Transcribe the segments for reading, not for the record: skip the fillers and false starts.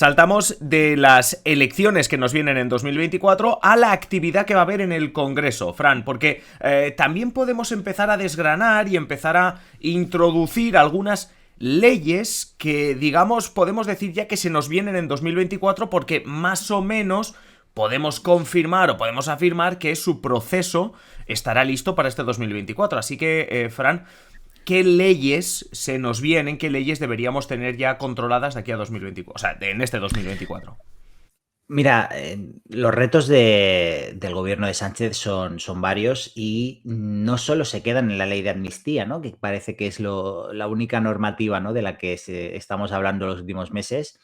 saltamos de las elecciones que nos vienen en 2024 a la actividad que va a haber en el Congreso, Fran, porque también podemos empezar a desgranar y empezar a introducir algunas leyes que, digamos, podemos decir ya que se nos vienen en 2024 porque más o menos podemos confirmar o podemos afirmar que su proceso estará listo para este 2024. Así que, Fran, ¿qué leyes se nos vienen? ¿Qué leyes deberíamos tener ya controladas de aquí a 2024? O sea, en este 2024. Mira, los retos del gobierno de Sánchez son varios y no solo se quedan en la ley de amnistía, ¿no? Que parece que es la única normativa, ¿no? De la que estamos hablando los últimos meses.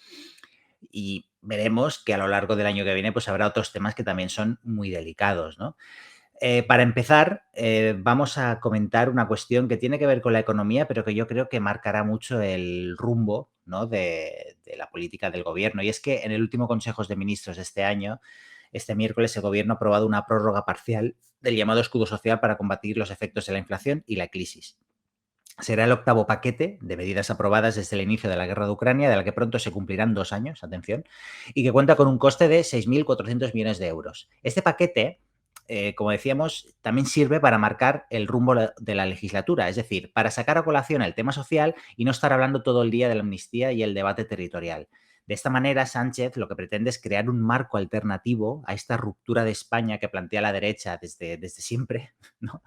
Y veremos que a lo largo del año que viene pues habrá otros temas que también son muy delicados, ¿no? Para empezar, vamos a comentar una cuestión que tiene que ver con la economía, pero que yo creo que marcará mucho el rumbo, ¿no? de la política del gobierno. Y es que en el último Consejo de Ministros de este año, este miércoles, el gobierno ha aprobado una prórroga parcial del llamado escudo social para combatir los efectos de la inflación y la crisis. Será el octavo paquete de medidas aprobadas desde el inicio de la guerra de Ucrania, de la que pronto se cumplirán 2 años, atención, y que cuenta con un coste de 6.400 millones de euros. Este paquete, como decíamos, también sirve para marcar el rumbo de la legislatura, es decir, para sacar a colación el tema social y no estar hablando todo el día de la amnistía y el debate territorial. De esta manera, Sánchez lo que pretende es crear un marco alternativo a esta ruptura de España que plantea la derecha desde siempre, ¿no?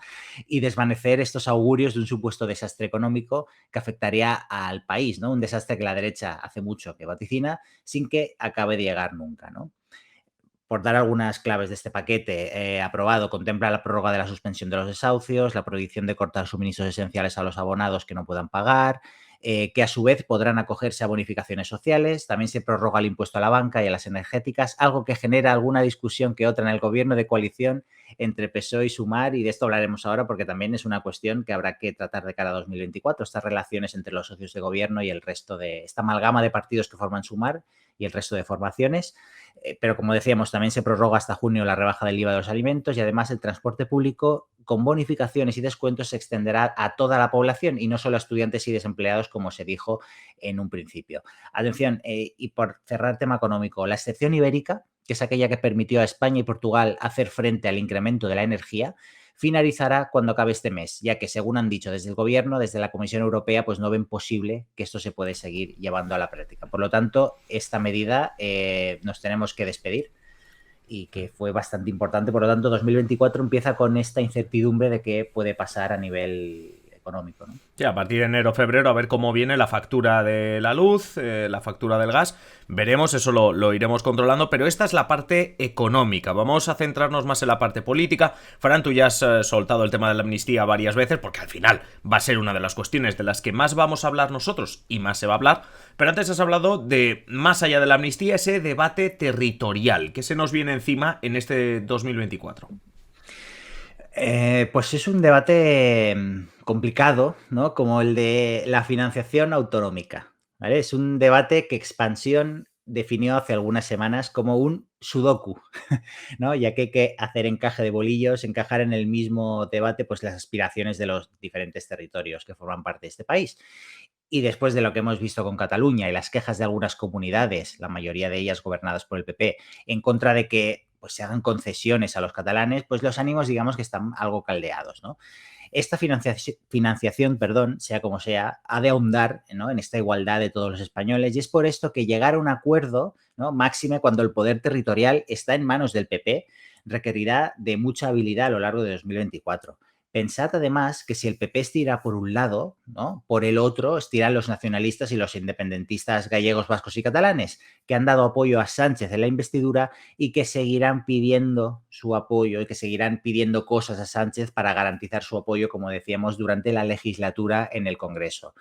Y desvanecer estos augurios de un supuesto desastre económico que afectaría al país, ¿no? Un desastre que la derecha hace mucho que vaticina sin que acabe de llegar nunca, ¿no? Por dar algunas claves de este paquete, aprobado, contempla la prórroga de la suspensión de los desahucios, la prohibición de cortar suministros esenciales a los abonados que no puedan pagar, que a su vez podrán acogerse a bonificaciones sociales. También se prorroga el impuesto a la banca y a las energéticas, algo que genera alguna discusión que otra en el gobierno de coalición entre PSOE y Sumar, y de esto hablaremos ahora porque también es una cuestión que habrá que tratar de cara a 2024, estas relaciones entre los socios de gobierno y el resto de esta amalgama de partidos que forman Sumar y el resto de formaciones. Pero como decíamos, también se prorroga hasta junio la rebaja del IVA de los alimentos y además el transporte público con bonificaciones y descuentos se extenderá a toda la población y no solo a estudiantes y desempleados como se dijo en un principio. Atención, y por cerrar tema económico, la excepción ibérica, que es aquella que permitió a España y Portugal hacer frente al incremento de la energía, finalizará cuando acabe este mes, ya que según han dicho desde el gobierno, desde la Comisión Europea, pues no ven posible que esto se puede seguir llevando a la práctica. Por lo tanto, esta medida nos tenemos que despedir y que fue bastante importante. Por lo tanto, 2024 empieza con esta incertidumbre de qué puede pasar a nivel económico, ¿no? Sí, a partir de enero, febrero, a ver cómo viene la factura de la luz, la factura del gas. Veremos, eso lo iremos controlando, pero esta es la parte económica. Vamos a centrarnos más en la parte política. Fran, tú ya has soltado el tema de la amnistía varias veces, porque al final va a ser una de las cuestiones de las que más vamos a hablar nosotros y más se va a hablar. Pero antes has hablado de, más allá de la amnistía, ese debate territorial que se nos viene encima en este 2024. Pues es un debate complicado, ¿no? Como el de la financiación autonómica, ¿vale? Es un debate que Expansión definió hace algunas semanas como un sudoku, ¿no? Ya que hay que hacer encaje de bolillos, encajar en el mismo debate pues las aspiraciones de los diferentes territorios que forman parte de este país. Y después de lo que hemos visto con Cataluña y las quejas de algunas comunidades, la mayoría de ellas gobernadas por el PP, en contra de que pues, se hagan concesiones a los catalanes, pues los ánimos digamos que están algo caldeados, ¿no? Esta financiación, perdón, sea como sea, ha de ahondar, ¿no? En esta igualdad de todos los españoles y es por esto que llegar a un acuerdo, ¿no? Máxime cuando el poder territorial está en manos del PP, requerirá de mucha habilidad a lo largo de 2024. Pensad además que si el PP estira por un lado, ¿no? Por el otro estiran los nacionalistas y los independentistas gallegos, vascos y catalanes, que han dado apoyo a Sánchez en la investidura y que seguirán pidiendo su apoyo y que seguirán pidiendo cosas a Sánchez para garantizar su apoyo, como decíamos, durante la legislatura en el Congreso.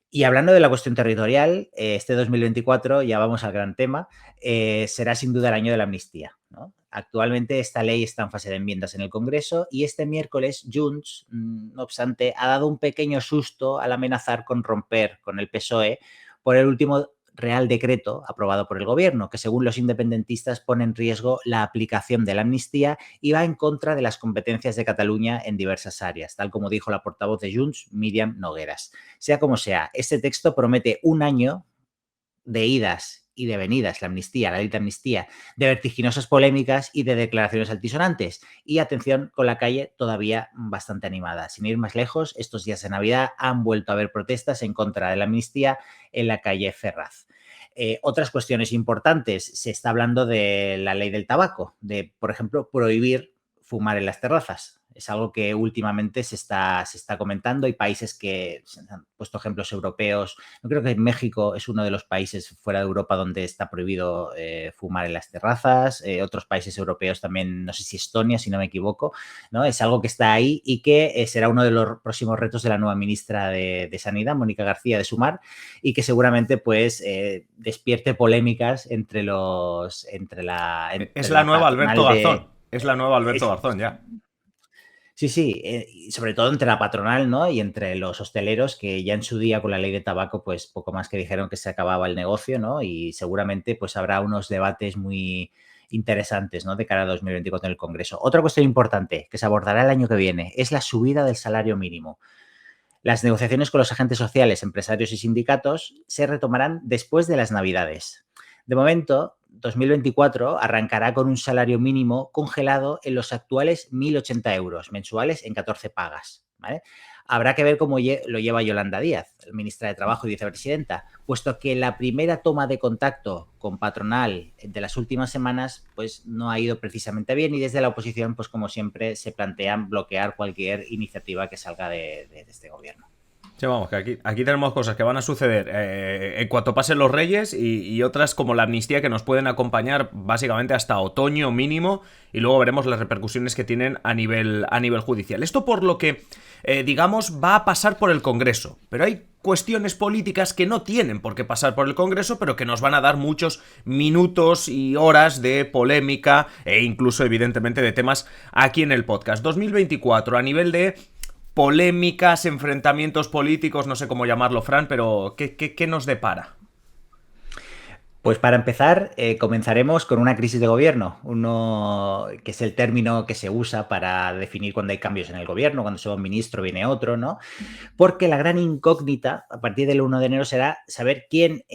Y hablando de la cuestión territorial, este 2024, ya vamos al gran tema, será sin duda el año de la amnistía, ¿no? Actualmente esta ley está en fase de enmiendas en el Congreso y este miércoles Junts, no obstante, ha dado un pequeño susto al amenazar con romper con el PSOE por el último Real Decreto aprobado por el Gobierno, que según los independentistas pone en riesgo la aplicación de la amnistía y va en contra de las competencias de Cataluña en diversas áreas, tal como dijo la portavoz de Junts, Míriam Nogueras. Sea como sea, este texto promete un año de idas y de venidas, la ley de amnistía, de vertiginosas polémicas y de declaraciones altisonantes. Y atención, con la calle todavía bastante animada. Sin ir más lejos, estos días de Navidad han vuelto a haber protestas en contra de la amnistía en la calle Ferraz. Otras cuestiones importantes, se está hablando de la ley del tabaco, de, por ejemplo, prohibir fumar en las terrazas. Es algo que últimamente se está comentando. Hay países que se han puesto ejemplos europeos. Yo creo que México es uno de los países fuera de Europa donde está prohibido fumar en las terrazas. Otros países europeos también, no sé si Estonia, si no me equivoco, ¿no? Es algo que está ahí y que será uno de los próximos retos de la nueva ministra de Sanidad, Mónica García de Sumar, y que seguramente pues despierte polémicas entre Es la la nueva Alberto patronal Garzón. de... Es la nueva Alberto es, Garzón ya. Sí, sí, y sobre todo entre la patronal, ¿no? Y entre los hosteleros que ya en su día con la ley de tabaco, pues poco más que dijeron que se acababa el negocio, ¿no? Y seguramente pues habrá unos debates muy interesantes, ¿no? De cara a 2024 en el Congreso. Otra cuestión importante que se abordará el año que viene es la subida del salario mínimo. Las negociaciones con los agentes sociales, empresarios y sindicatos se retomarán después de las Navidades. De momento, 2024 arrancará con un salario mínimo congelado en los actuales 1.080 euros mensuales en 14 pagas, ¿vale? Habrá que ver cómo lo lleva Yolanda Díaz, ministra de Trabajo y vicepresidenta, puesto que la primera toma de contacto con patronal de las últimas semanas pues no ha ido precisamente bien, y desde la oposición, pues como siempre, se plantean bloquear cualquier iniciativa que salga de este gobierno. Sí, vamos, que aquí tenemos cosas que van a suceder en cuanto pasen los Reyes y otras como la amnistía que nos pueden acompañar básicamente hasta otoño mínimo, y luego veremos las repercusiones que tienen a nivel judicial. Esto por lo que, digamos, va a pasar por el Congreso, pero hay cuestiones políticas que no tienen por qué pasar por el Congreso, pero que nos van a dar muchos minutos y horas de polémica e incluso, evidentemente, de temas aquí en el podcast. 2024 a nivel de polémicas, enfrentamientos políticos, no sé cómo llamarlo, Fran, pero ¿qué nos depara? Pues para empezar, comenzaremos con una crisis de gobierno, que es el término que se usa para definir cuando hay cambios en el gobierno, cuando se va un ministro, viene otro, ¿no? Porque la gran incógnita a partir del 1 de enero será saber quién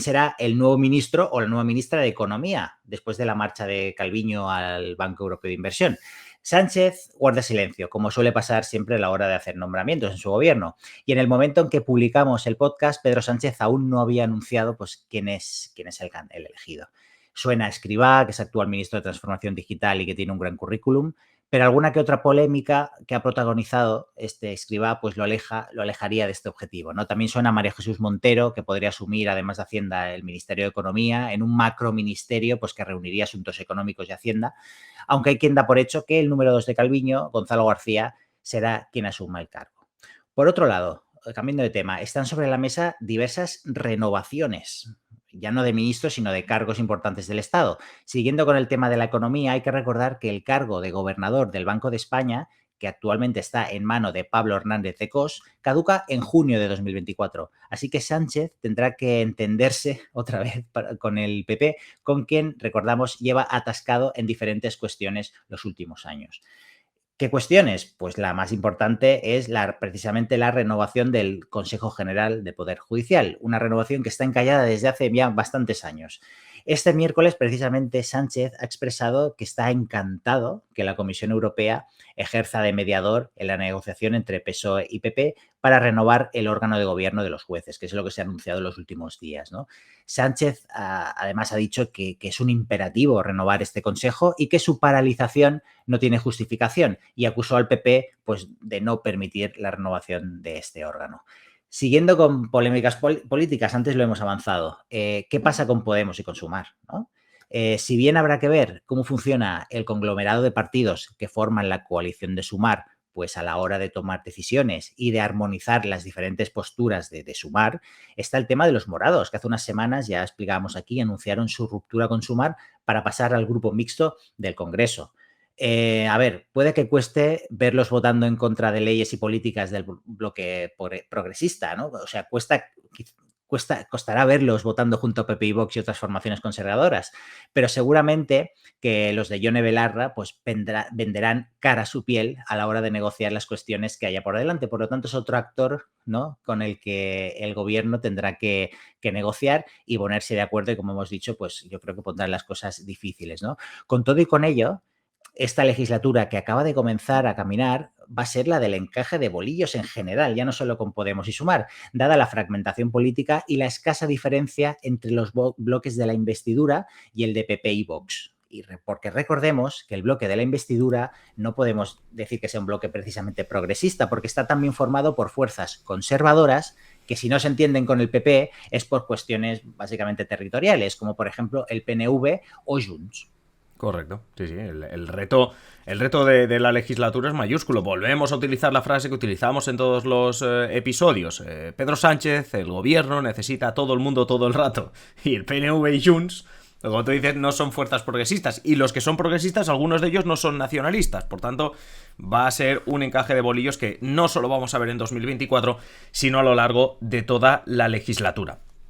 será el nuevo ministro o la nueva ministra de Economía después de la marcha de Calviño al Banco Europeo de Inversión. Sánchez guarda silencio, como suele pasar siempre a la hora de hacer nombramientos en su gobierno. Y en el momento en que publicamos el podcast, Pedro Sánchez aún no había anunciado pues, quién es el elegido. Suena a Escrivá, que es actual ministro de Transformación Digital y que tiene un gran currículum, pero alguna que otra polémica que ha protagonizado este Escrivá pues lo alejaría de este objetivo, ¿no? También suena a María Jesús Montero, que podría asumir, además de Hacienda, el Ministerio de Economía, en un macroministerio pues, que reuniría asuntos económicos y Hacienda, aunque hay quien da por hecho que el número 2 de Calviño, Gonzalo García, será quien asuma el cargo. Por otro lado, cambiando de tema, están sobre la mesa diversas renovaciones, ya no de ministros, sino de cargos importantes del Estado. Siguiendo con el tema de la economía, hay que recordar que el cargo de gobernador del Banco de España, que actualmente está en mano de Pablo Hernández de Cos, caduca en junio de 2024. Así que Sánchez tendrá que entenderse otra vez con el PP, con quien, recordamos, lleva atascado en diferentes cuestiones los últimos años. ¿Qué cuestiones? Pues la más importante es precisamente la renovación del Consejo General de Poder Judicial, una renovación que está encallada desde hace ya bastantes años. Este miércoles, precisamente, Sánchez ha expresado que está encantado que la Comisión Europea ejerza de mediador en la negociación entre PSOE y PP para renovar el órgano de gobierno de los jueces, que es lo que se ha anunciado en los últimos días, ¿no? Sánchez, además, ha dicho que es un imperativo renovar este consejo y que su paralización no tiene justificación, y acusó al PP pues, de no permitir la renovación de este órgano. Siguiendo con polémicas políticas, antes lo hemos avanzado. ¿Qué pasa con Podemos y con Sumar, ¿no? Si bien habrá que ver cómo funciona el conglomerado de partidos que forman la coalición de Sumar, pues a la hora de tomar decisiones y de armonizar las diferentes posturas de Sumar, está el tema de los morados, que hace unas semanas, ya explicábamos aquí, anunciaron su ruptura con Sumar para pasar al grupo mixto del Congreso. A ver, puede que cueste verlos votando en contra de leyes y políticas del bloque progresista, ¿no? O sea, costará verlos votando junto a PP y Vox y otras formaciones conservadoras, pero seguramente que los de Yone Belarra pues venderán cara a su piel a la hora de negociar las cuestiones que haya por delante. Por lo tanto, es otro actor, ¿no?, con el que el gobierno tendrá que negociar y ponerse de acuerdo, y como hemos dicho, pues yo creo que pondrán las cosas difíciles, ¿no? Con todo y con ello, esta legislatura que acaba de comenzar a caminar va a ser la del encaje de bolillos en general, ya no solo con Podemos y Sumar, dada la fragmentación política y la escasa diferencia entre los bloques de la investidura y el de PP y Vox. Porque recordemos que el bloque de la investidura no podemos decir que sea un bloque precisamente progresista, porque está también formado por fuerzas conservadoras que, si no se entienden con el PP, es por cuestiones básicamente territoriales, como por ejemplo el PNV o Junts. Correcto, sí, sí. El reto de la legislatura es mayúsculo. Volvemos a utilizar la frase que utilizamos en todos los episodios. Pedro Sánchez, el gobierno, necesita a todo el mundo todo el rato. Y el PNV y Junts, como tú dices, no son fuerzas progresistas. Y los que son progresistas, algunos de ellos no son nacionalistas. Por tanto, va a ser un encaje de bolillos que no solo vamos a ver en 2024, sino a lo largo de toda la legislatura.